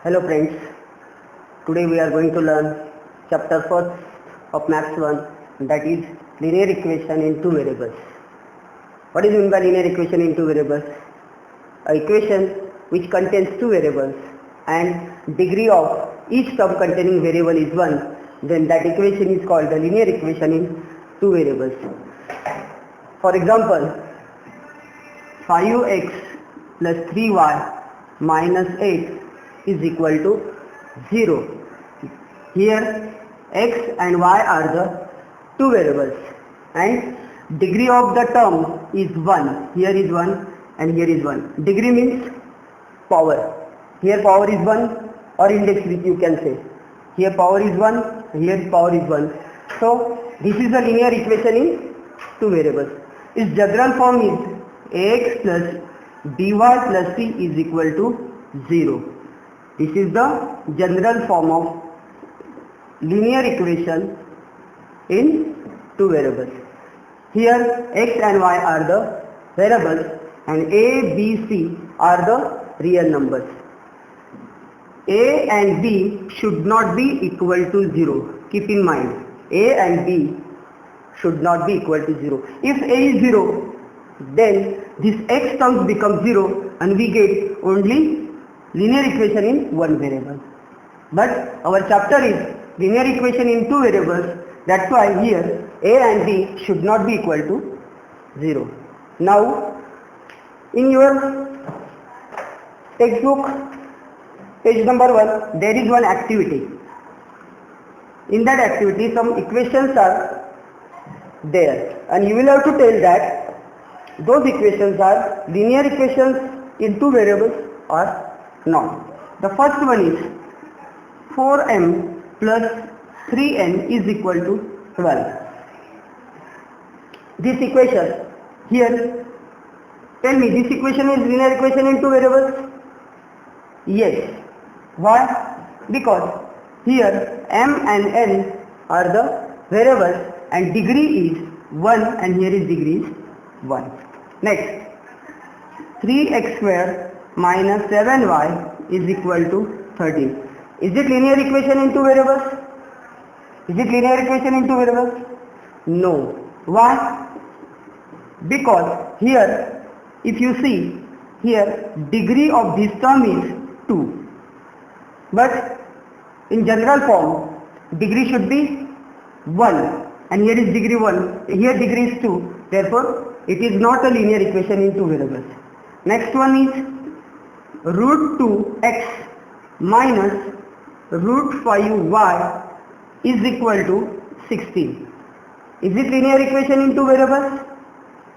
Hello friends, today we are going to learn chapter 1st of Maths 1, that is linear equation in two variables. What is meant by linear equation in two variables? A equation which contains two variables and degree of each term containing variable is 1, then that equation is called the linear equation in two variables. For example, 5x plus 3y minus 8 is equal to 0. Here x and y are the two variables and degree of the term is 1. Here is 1 and here is 1. Degree means power. Here power is 1 or index which you can say. Here power is 1, here power is 1. So this is a linear equation in two variables. Its general form is ax plus by plus c is equal to 0. This is the general form of linear equation in two variables. Here x and y are the variables and a, b, c are the real numbers. A and b should not be equal to 0. Keep in mind, a and b should not be equal to 0. If a is 0, then this x terms become 0 and we get only linear equation in one variable. But our chapter is linear equation in two variables, that's why here a and b should not be equal to 0. Now in your textbook page number 1 there is one activity. In that activity some equations are there and you will have to tell that those equations are linear equations in two variables or not. The first one is 4m plus 3n is equal to 12. This equation here, tell me, this equation is linear equation in two variables? Yes. Why? Because here m and n are the variables and degree is 1 and here is degree is 1. Next, 3x square minus 7y is equal to 13. Is it linear equation in two variables? Is it linear equation in two variables? No. Why? Because here, if you see, here degree of this term is 2. But in general form, degree should be 1 and here is degree 1, here degree is 2. Therefore, it is not a linear equation in two variables. Next one is root 2x minus root 5y is equal to 16. Is it linear equation in two variables?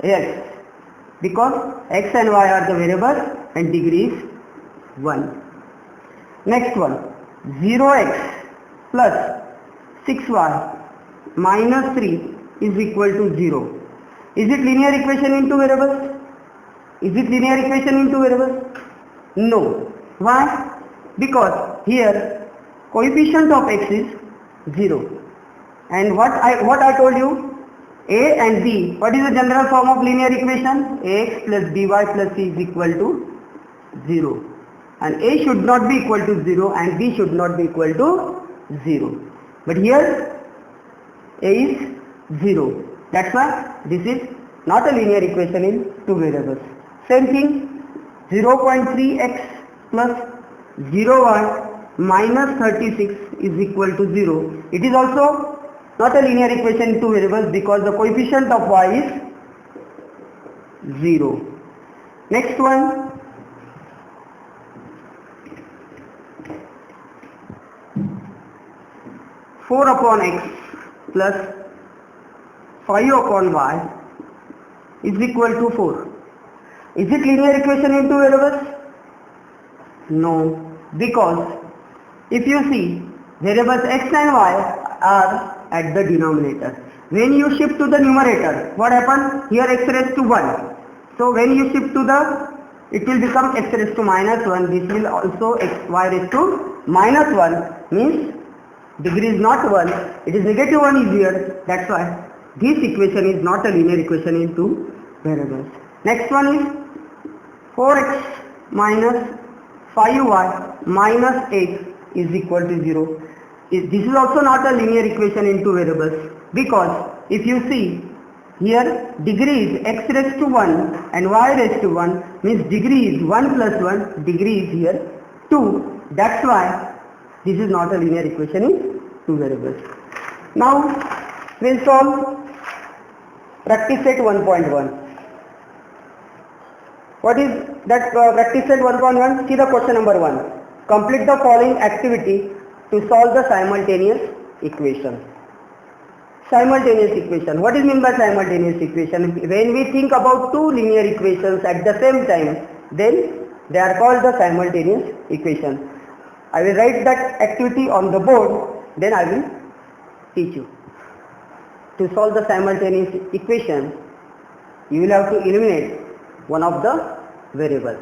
Yes, because x and y are the variables and degree is 1. Next one, 0x plus 6y minus 3 is equal to 0. Is it linear equation in two variables? Is it linear equation in two variables? No. Why? Because here coefficient of x is 0. And what I told you, a and b, what is the general form of linear equation? Ax plus by plus c is equal to 0. And a should not be equal to 0 and b should not be equal to 0. But here a is 0. That's why this is not a linear equation in two variables. Same thing, 0.3x plus 0y minus 36 is equal to 0. It is also not a linear equation in two variables because the coefficient of y is 0. Next one, four upon x plus 5 upon y is equal to 4. Is it linear equation in two variables? No, because if you see variables x and y are at the denominator. When you shift to the numerator, what happens? Here x raised to 1. So when you shift to the, it will become x raised to minus 1. This will also y raised to minus 1 means degree is not 1. It is negative 1 is here. That's why this equation is not a linear equation in two variables. Next one is 4x minus 5y minus x is equal to 0. This is also not a linear equation in two variables, because if you see here, degree is x raised to 1 and y raised to 1, means degree is 1 plus 1, degree is here 2. That's why this is not a linear equation in two variables. Now we'll solve practice set 1.1. What is that practice set 1.1? See the question number 1. Complete the following activity to solve the simultaneous equation. Simultaneous equation. What is meant by simultaneous equation? When we think about two linear equations at the same time, then they are called the simultaneous equation. I will write that activity on the board, then I will teach you. To solve the simultaneous equation, you will have to eliminate one of the variable.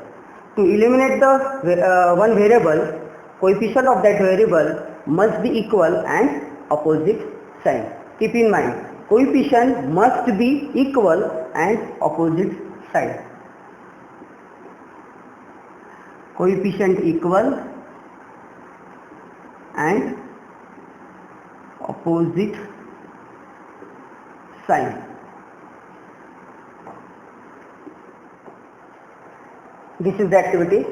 To eliminate the one variable, coefficient of that variable must be equal and opposite sign. Keep in mind, coefficient must be equal and opposite side. Coefficient equal and opposite sign. This is the activity.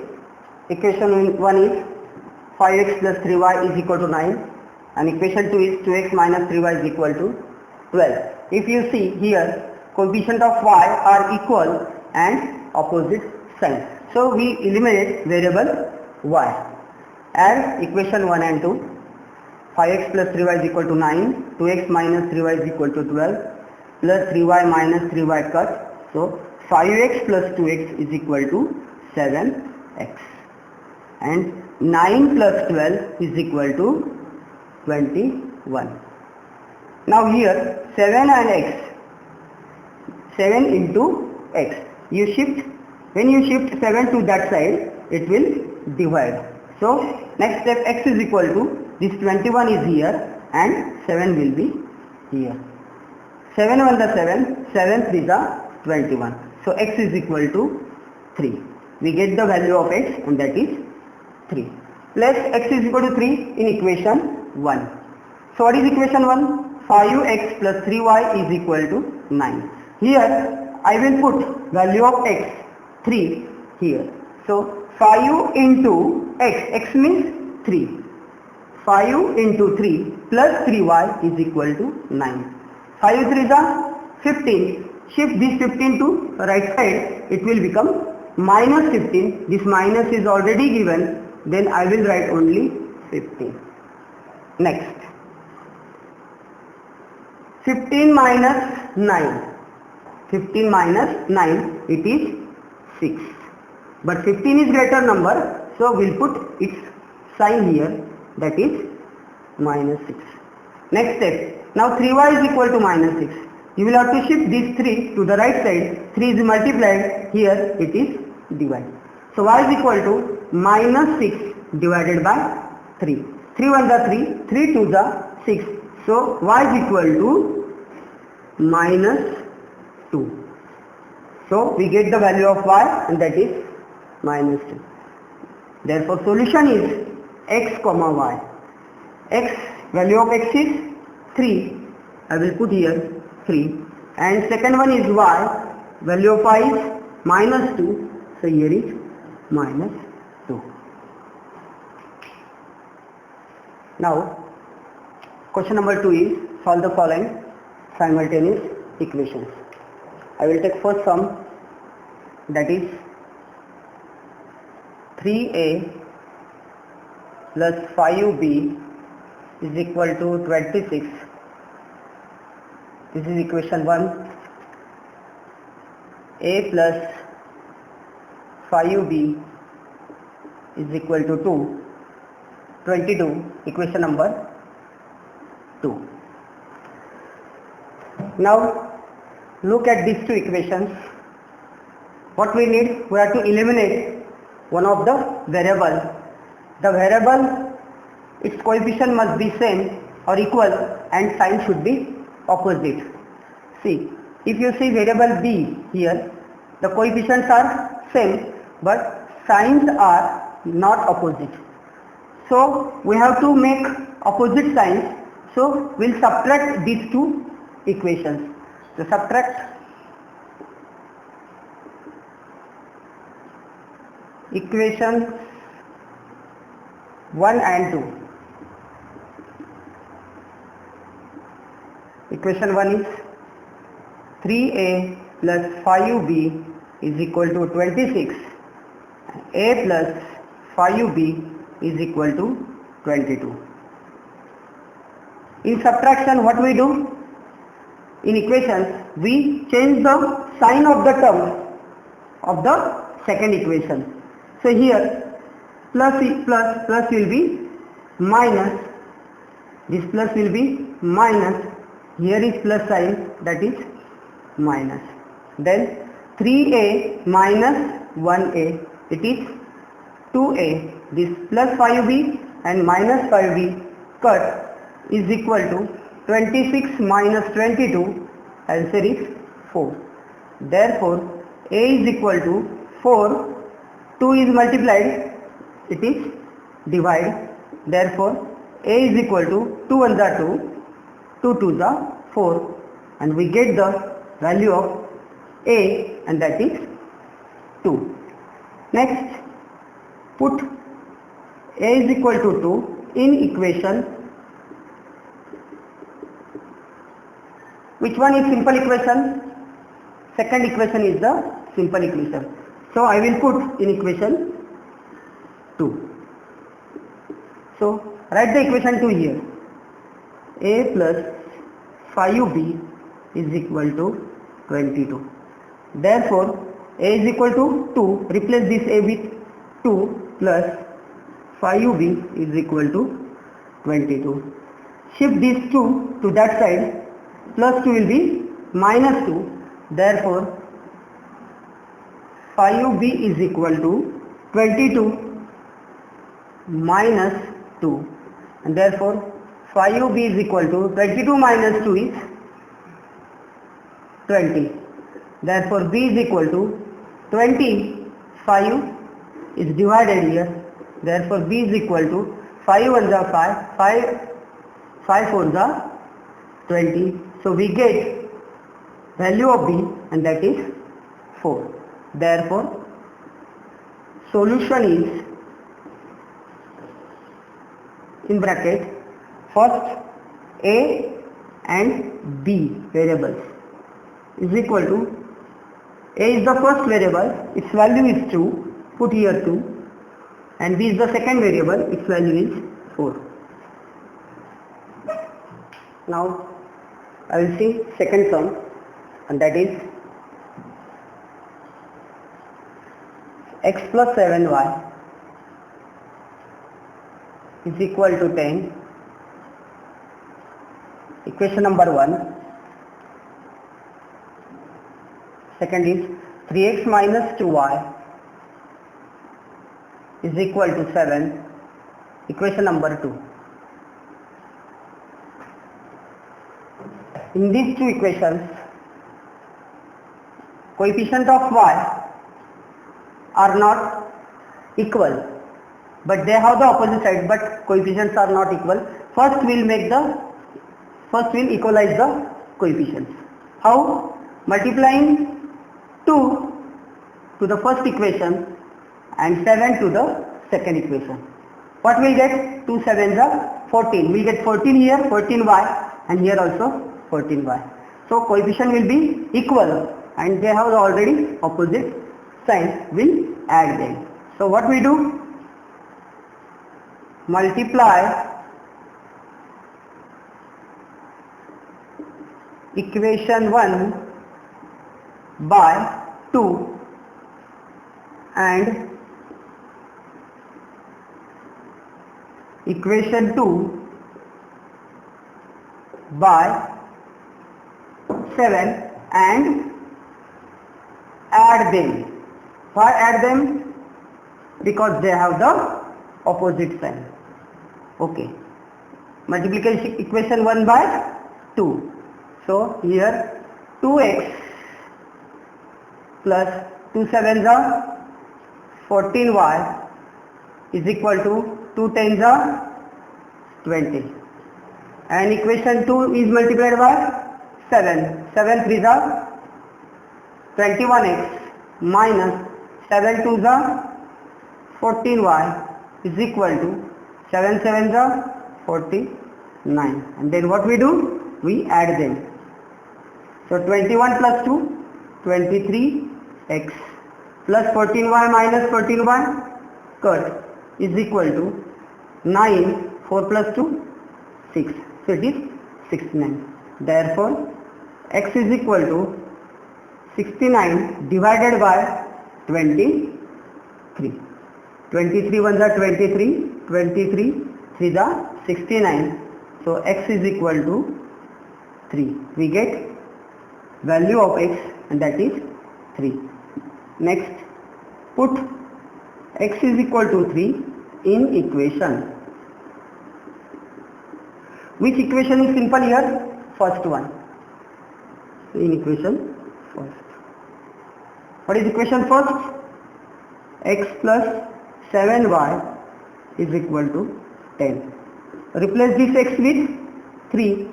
Equation 1 is 5x plus 3y is equal to 9. And equation 2 is 2x minus 3y is equal to 12. If you see here, coefficient of y are equal and opposite sign. So we eliminate variable y. Add equation 1 and 2. 5x plus 3y is equal to 9. 2x minus 3y is equal to 12. Plus 3y minus 3y cut. So 5x plus 2x is equal to 7x. And 9 plus 12 is equal to 21. Now here 7 and x, 7 into x, when you shift 7 to that side, it will divide. So next step, x is equal to, this 21 is here and 7 will be here. 7 1 the 7, 7 3 the 21. So x is equal to 3. We get the value of x, and that is 3. Plus x is equal to 3 in equation 1. So what is equation 1? 5x plus 3y is equal to 9. Here I will put value of x 3 here. So 5 into x means 3. 5 into 3 plus 3y is equal to 9. 5 3 is 15. Shift this 15 to right side, it will become minus 15. This minus is already given, then I will write only 15. Next, 15 minus 9. 15 minus 9, it is 6. But 15 is greater number, so we'll put its sign here, that is minus 6. Next step, now 3y is equal to minus 6. You will have to shift this 3 to the right side. 3 is multiplied, here it is divided. So y is equal to minus 6 divided by 3. 3 1 the 3, 3 2 the 6. So y is equal to minus 2. So we get the value of y, and that is minus 2. Therefore solution is x comma y. X, value of x is 3. I will put here 3. And second one is y. Value of y is minus 2. So here is minus 2. Now question number 2 is solve the following simultaneous equations. I will take first sum, that is 3a plus 5b is equal to 26. This is equation 1. A plus 5b is equal to 2. 22, equation number 2. Now look at these two equations. What we need, we have to eliminate one of the variable. The variable, its coefficient must be same or equal, and sign should be opposite. See, if you see variable b here, the coefficients are same but signs are not opposite. So we have to make opposite signs. So we'll subtract these two equations. So subtract equations 1 and 2. Equation 1 is 3a plus 5b is equal to 26. A plus 5b is equal to 22. In subtraction, what we do? In equations, we change the sign of the term of the second equation. So here plus will be minus, this plus will be minus, here is plus sign, that is minus. Then 3a minus 1a, it is 2a. This plus 5b and minus 5b cut is equal to 26 minus 22, answer is 4. Therefore a is equal to 4, 2 is multiplied, it is divide. Therefore a is equal to 2 1 are 2, 2 2 are 4, and we get the value of a, and that is 2. Next, put a is equal to 2 in equation. Which one is simple equation? Second equation is the simple equation. So I will put in equation 2. So write the equation 2 here. A plus 5b is equal to 22. Therefore a is equal to 2. Replace this a with 2 plus 5b is equal to 22. Shift these 2 to that side. Plus 2 will be minus 2. Therefore 5b is equal to 22 minus 2, and therefore 5b is equal to 22 minus 2 is 20. Therefore b is equal to 25 is divided here. Therefore b is equal to 5 1 are 5, 5 4 are 20. So we get value of b, and that is 4. Therefore solution is, in bracket, first a and b variables is equal to, a is the first variable, its value is 2, put here 2, and b is the second variable, its value is 4. Now I will see second sum, and that is x plus 7y is equal to 10. Equation number 1. Second is 3x minus 2y is equal to 7. Equation number 2. In these two equations, coefficient of y are not equal, but they have the opposite side, but coefficients are not equal. First we'll equalize the coefficients. How? Multiplying 2 to the first equation and 7 to the second equation. What will get? 2 7s are 14. We'll get 14 here, 14y, and here also 14y. So coefficient will be equal, and they have already opposite sign. We'll add them. So what we do? Multiply equation 1 by 2 and equation 2 by 7 and add them. Why add them? Because they have the opposite sign. Okay. Multiplication equation 1 by 2. So here 2x plus 2 7s are 14y is equal to 2 tens are 20, and equation 2 is multiplied by 7. 7 threes are 21x minus 7 twos are 14y is equal to 7 sevens are 49. And then what we do? We add them. So 21 plus 2, 23x plus 14y minus 14y cut is equal to 9. 4 plus 2, 6. So it is 69. Therefore, x is equal to 69 divided by 23. 23 ones are 23, 23 threes are 69. So x is equal to 3. We get value of x, and that is 3. Next, put x is equal to 3 in equation. Which equation is simple here? First one. In equation first. What is equation first? X plus 7y is equal to 10. Replace this x with 3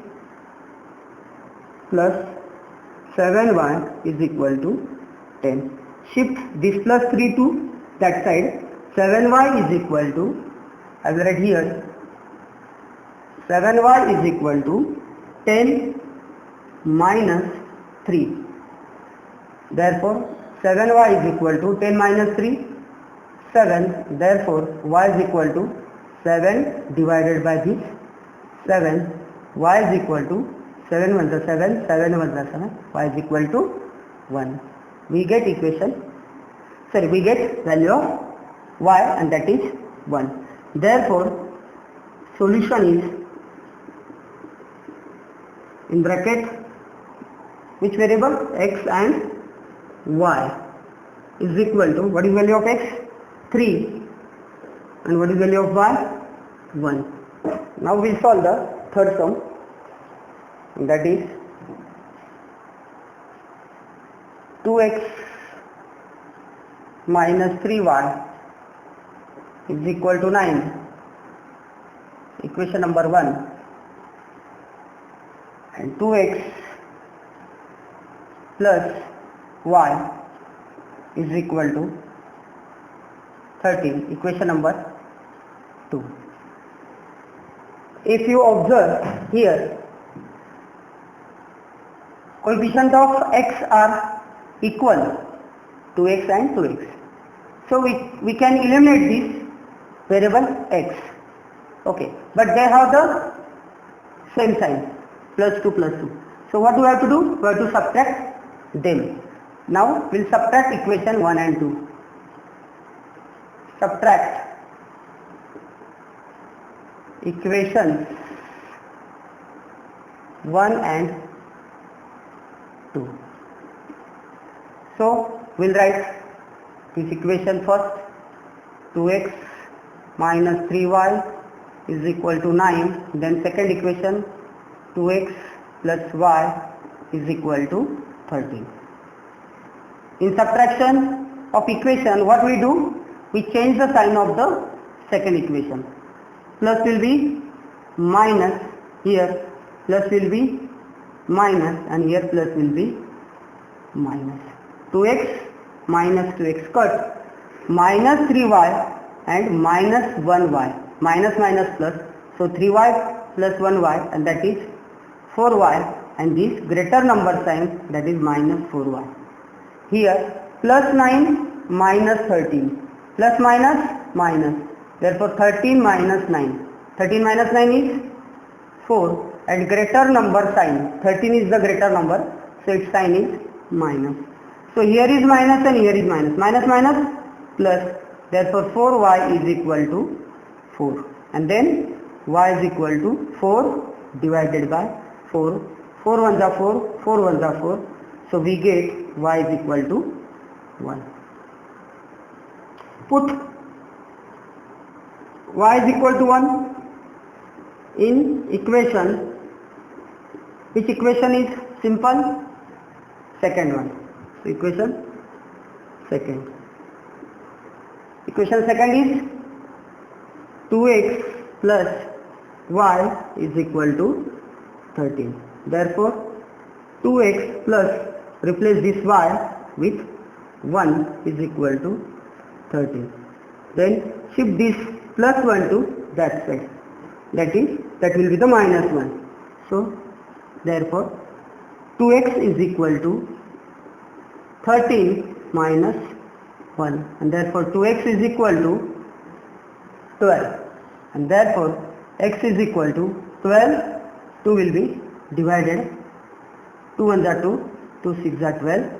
plus 7y is equal to 10. Shift this plus 3 to that side. 7y is equal to, I will write here, 7y is equal to 10 minus 3. Therefore, 7y is equal to 10 minus 3, 7. Therefore, y is equal to 7 divided by this 7. Y is equal to 7 1 is 7, 7 1 is 7. Y is equal to 1. We get we get value of y, and that is 1. Therefore, solution is in bracket which variable? X and y is equal to, what is value of x? 3. And what is value of y? 1. Now we will solve the third sum, and that is 2x minus 3y is equal to 9. Equation number 1. And 2x plus y is equal to 13. Equation number 2. If you observe here, coefficient of x are equal, 2x and 2x. So we can eliminate this variable x. Okay, but they have the same sign, plus 2 plus 2. So what do we have to do? We have to subtract them. Now we will subtract equation 1 and 2. Subtract equations 1 and 2. So we will write this equation first. 2x minus 3y is equal to 9. Then second equation, 2x plus y is equal to 13. In subtraction of equation, what we do? We change the sign of the second equation. Plus will be minus, here plus will be minus, and here plus will be minus. 2x minus 2x cut, minus 3y and minus 1y, minus minus plus, so 3y plus 1y, and that is 4y, and this greater number sign, that is minus 4y. Here plus 9 minus 13, plus minus minus, therefore 13 minus 9, 13 minus 9 is 4, and greater number sign, 13 is the greater number, so its sign is minus. So here is minus and here is minus, minus minus plus, therefore 4y is equal to 4, and then y is equal to 4 divided by 4, 4 ones are 4, 4 ones are 4, so we get y is equal to 1. Put y is equal to 1 in equation. Which equation is simple? Second one. So equation second. Equation second is 2x plus y is equal to 13. Therefore 2x plus, replace this y with 1 is equal to 13. Then shift this plus 1 to that side. That will be the minus 1. So therefore 2x is equal to 13 minus 1, and therefore 2x is equal to 12, and therefore x is equal to 12. 2 will be divided, 2 1 are 2, 2 6 are 12,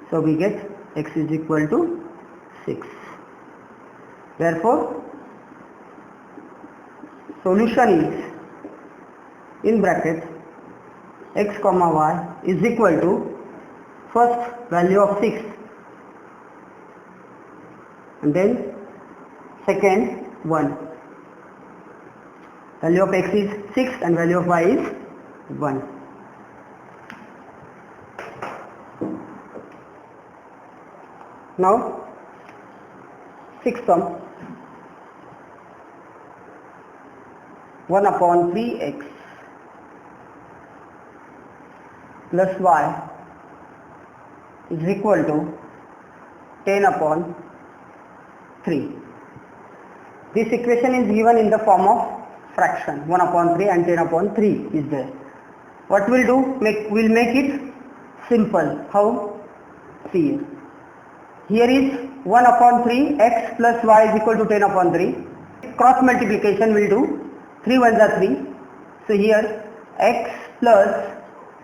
so we get x is equal to 6. Therefore solution is, in bracket, x comma y is equal to first value of 6 and then second 1. Value of x is 6 and value of y is 1. Now 6th sum, 1 upon 3x plus y is equal to 10 upon 3. This equation is given in the form of fraction. 1 upon 3 and 10 upon 3 is there. What we'll do, we'll make it simple. How? See here. Here is 1 upon 3, x plus y is equal to 10 upon 3. Cross multiplication we'll do. 3 1s are 3. So here x plus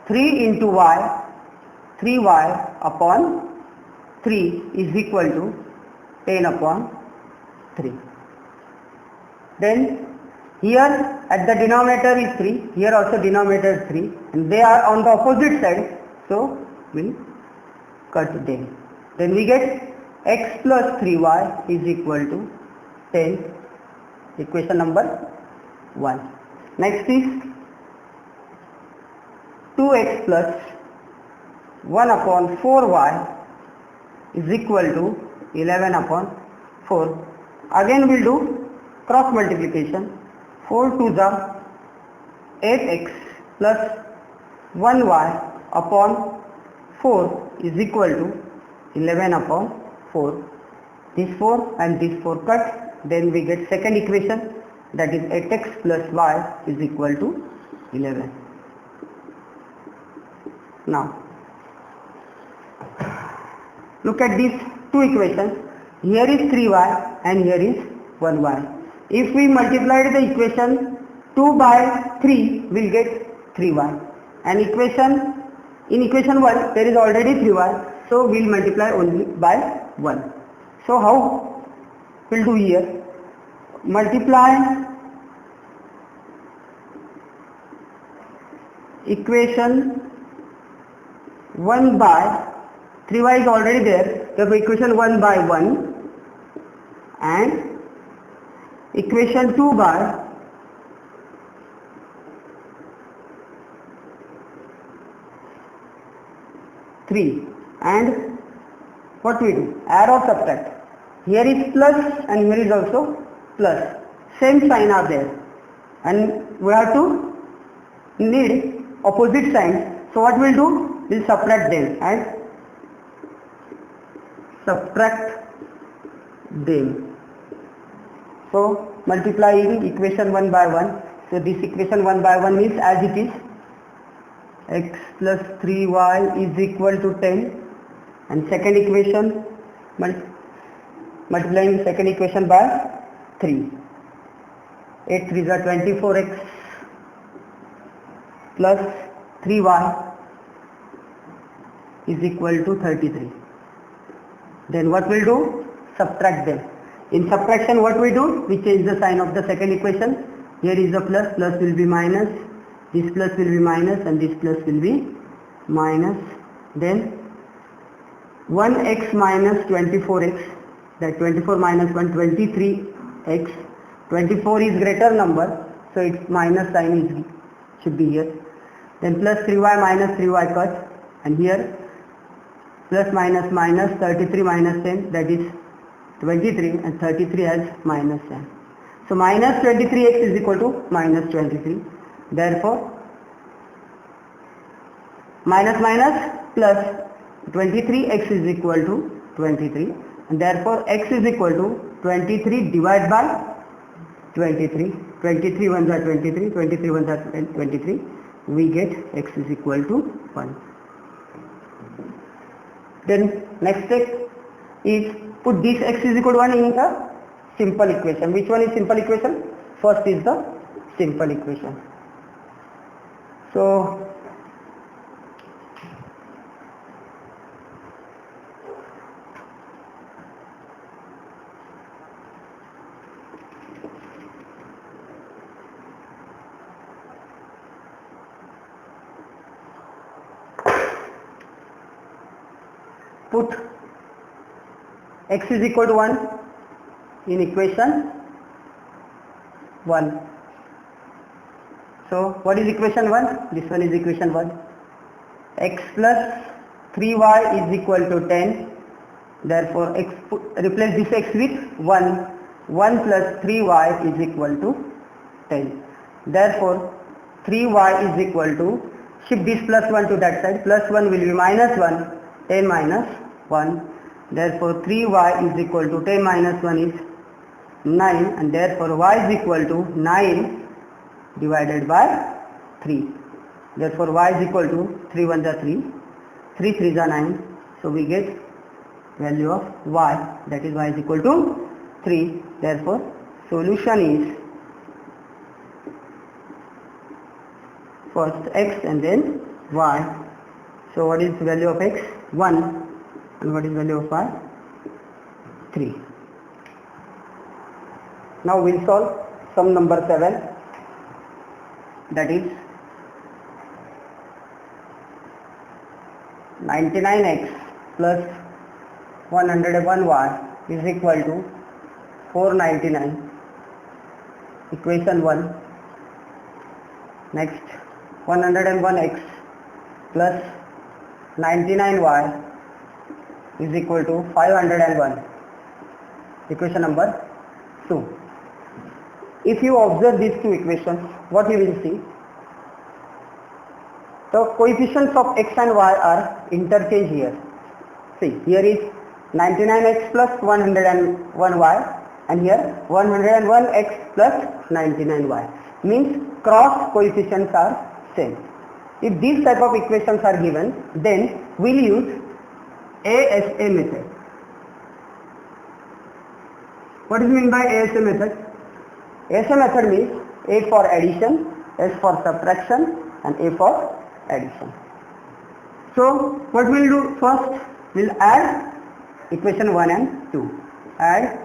3 into y, 3y upon 3 is equal to 10 upon 3. Then here at the denominator is 3, here also denominator is 3, and they are on the opposite side, so we'll cut them. Then we get x plus 3y is equal to 10, equation number 1. Next is 2x plus 1 upon 4y is equal to 11 upon 4. Again we'll do cross multiplication. 4 2s are 8x plus 1y upon 4 is equal to 11 upon 4. This 4 and this 4 cut, then we get second equation, that is 8x plus y is equal to 11. Now look at these two equations. Here is 3y and here is 1y. If we multiply the equation 2 by 3, we will get 3y. And in equation 1 there is already 3y, so we will multiply only by 1. So how we will do here? Multiply equation 1 by 3y is already there, therefore equation 1 by 1, and equation 2 by 3, and what we do? Add or subtract. Here is plus and here is also plus. Same sign are there, and we have to need opposite signs. So what we'll do? We'll subtract them and subtract them. So multiplying equation 1 by 1. So this equation 1 by 1 is as it is. X plus 3y is equal to 10, and second equation multiplying second equation by 3. 8 3s are 24x plus 3y is equal to 33. Then what we'll do? Subtract them. In subtraction what we do? We change the sign of the second equation. Here is the plus, plus will be minus, this plus will be minus, and this plus will be minus. Then 1x minus 24x, that 24 minus 1, 23x. 24 is greater number, so its minus sign should be here. Then plus 3y minus 3y cut, and here plus minus minus 33 minus 10, that is 23, and 33 has minus 10. So minus 23x is equal to minus 23. Therefore, minus minus plus 23x is equal to 23. And therefore, x is equal to 23 divided by 23. 23 ones are 23, 23 ones are 23. We get x is equal to 1. Then next step is put this x is equal to 1 in the simple equation. Which one is simple equation? First is the simple equation. So put x is equal to 1 in equation 1. So what is equation 1? This one is equation 1. X plus 3y is equal to 10. Therefore replace this x with 1. 1 plus 3y is equal to 10. Therefore 3y is equal to, shift this plus 1 to that side, plus 1 will be minus 1, 10 minus 1. Therefore 3y is equal to 10 minus 1 is 9, and therefore y is equal to 9 divided by 3. Therefore y is equal to 3 1s are 3, 3 3s are 9. So we get value of y, that is y is equal to 3. Therefore solution is first x and then y. So what is the value of x? 1. And what is the value of y? 3. Now we'll solve sum number 7, that is 99x plus 101y is equal to 499. Equation 1. Next 101x plus 99y is equal to 501. Equation number 2. If you observe these two equations, what you will see? The coefficients of x and y are interchanged here. See, here is 99x plus 101y, and here 101x plus 99y. Means cross coefficients are same. If these type of equations are given, then we'll use ASA method. What is meant by ASA method? ASA method means A for addition, S for subtraction, and A for addition. So what we'll do first, we'll add equation 1 and 2. Add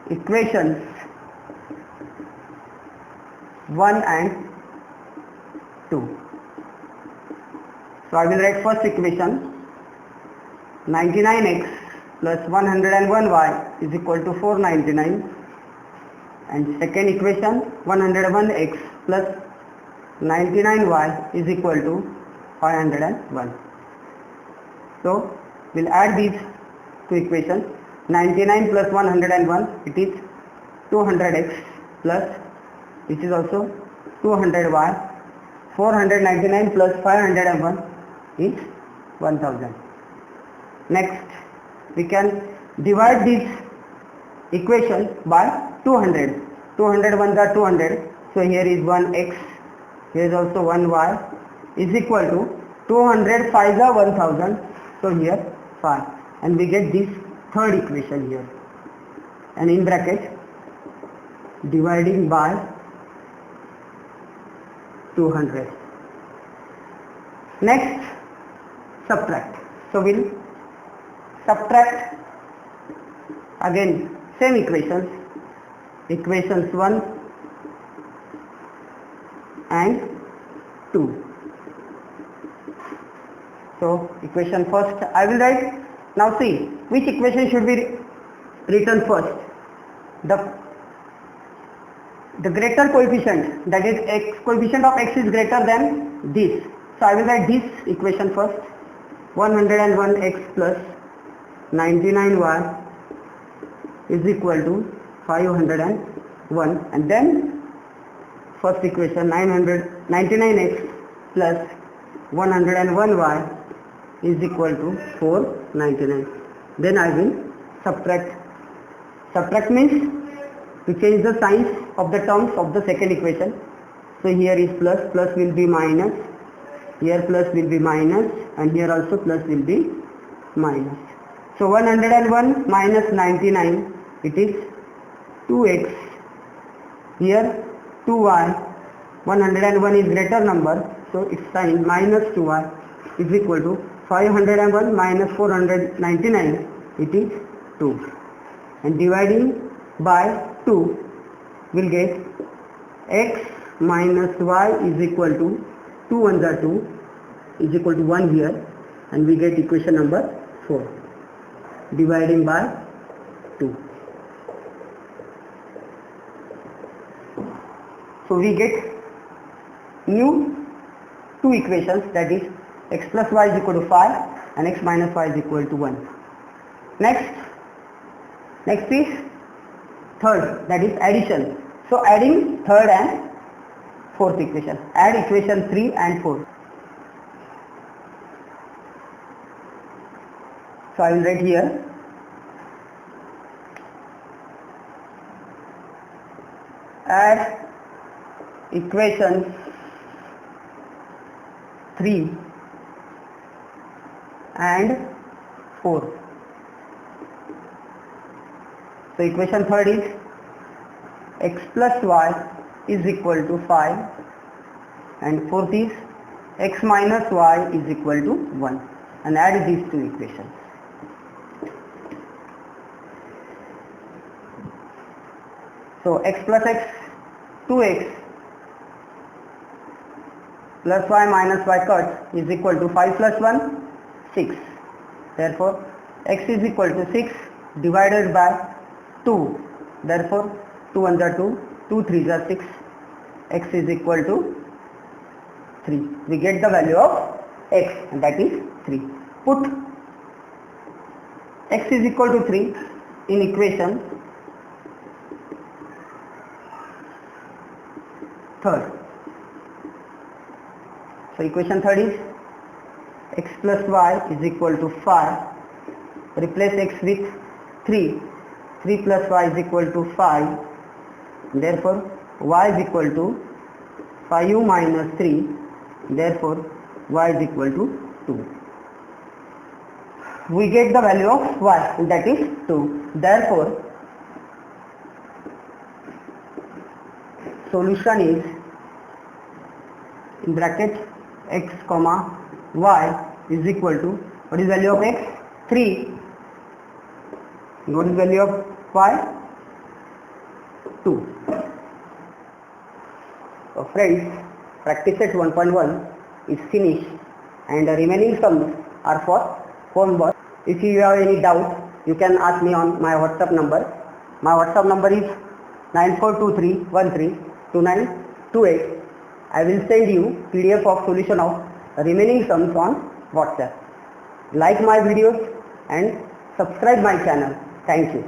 equations 1 and 2. So I will write first equation, 99x plus 101y is equal to 499, and second equation 101x plus 99y is equal to 501. So we'll add these two equations. 99 plus 101, it is 200x, plus this is also 200y. 499 plus 501 is 1000. Next we can divide this equation by 200. 200 ones are 200. So here is 1x, here is also 1y is equal to 200 5s are 1000. So here 5, and we get this third equation here, and in bracket dividing by 200. Next subtract. So we'll subtract again same equations, equations 1 and 2. So equation first I will write. Now see, which equation should be written first? The greater coefficient, that is x, coefficient of x is greater than this. So I will write this equation first. 101x plus 99y is equal to 501. 1, and then first equation 99x plus 101y is equal to 499. Then I will subtract. Subtract means to change the signs of the terms of the second equation. So here is plus, plus will be minus, here plus will be minus, and here also plus will be minus. So 101 minus 99, it is 2x. Here 2y, 101 is greater number, so its sign minus 2y is equal to 501 minus 499, it is 2. And dividing by 2 will get x minus y is equal to 2 ones are 2 is equal to 1 here, and we get equation number 4 dividing by 2. So we get new two equations, that is x plus y is equal to 5 and x minus y is equal to 1. Next is third, that is addition. So adding third and fourth equation. Add equation 3 and 4. So I will write here add equations 3 and 4. So equation third is x plus y is equal to 5, and fourth is x minus y is equal to 1, and add these two equations. So x plus x, 2x plus y minus y cut is equal to 5 plus 1, 6. Therefore x is equal to 6 divided by 2. Therefore 2 ones are 2, 2 3s are 6, x is equal to 3. We get the value of x, and that is 3. Put x is equal to 3 in equation third. So equation third is x plus y is equal to 5. Replace x with 3. 3 plus y is equal to 5. Therefore y is equal to 5u minus 3. Therefore y is equal to 2. We get the value of y, that is 2. Therefore solution is in bracket x comma y is equal to, what is value of x? 3. What is value of y? 2. So friends, practice set 1.1 is finished, and the remaining sums are for homework. If you have any doubt, you can ask me on my WhatsApp number. My WhatsApp number is 9423132928. I will send you PDF of solution of remaining sums on WhatsApp. Like my videos and subscribe my channel. Thank you.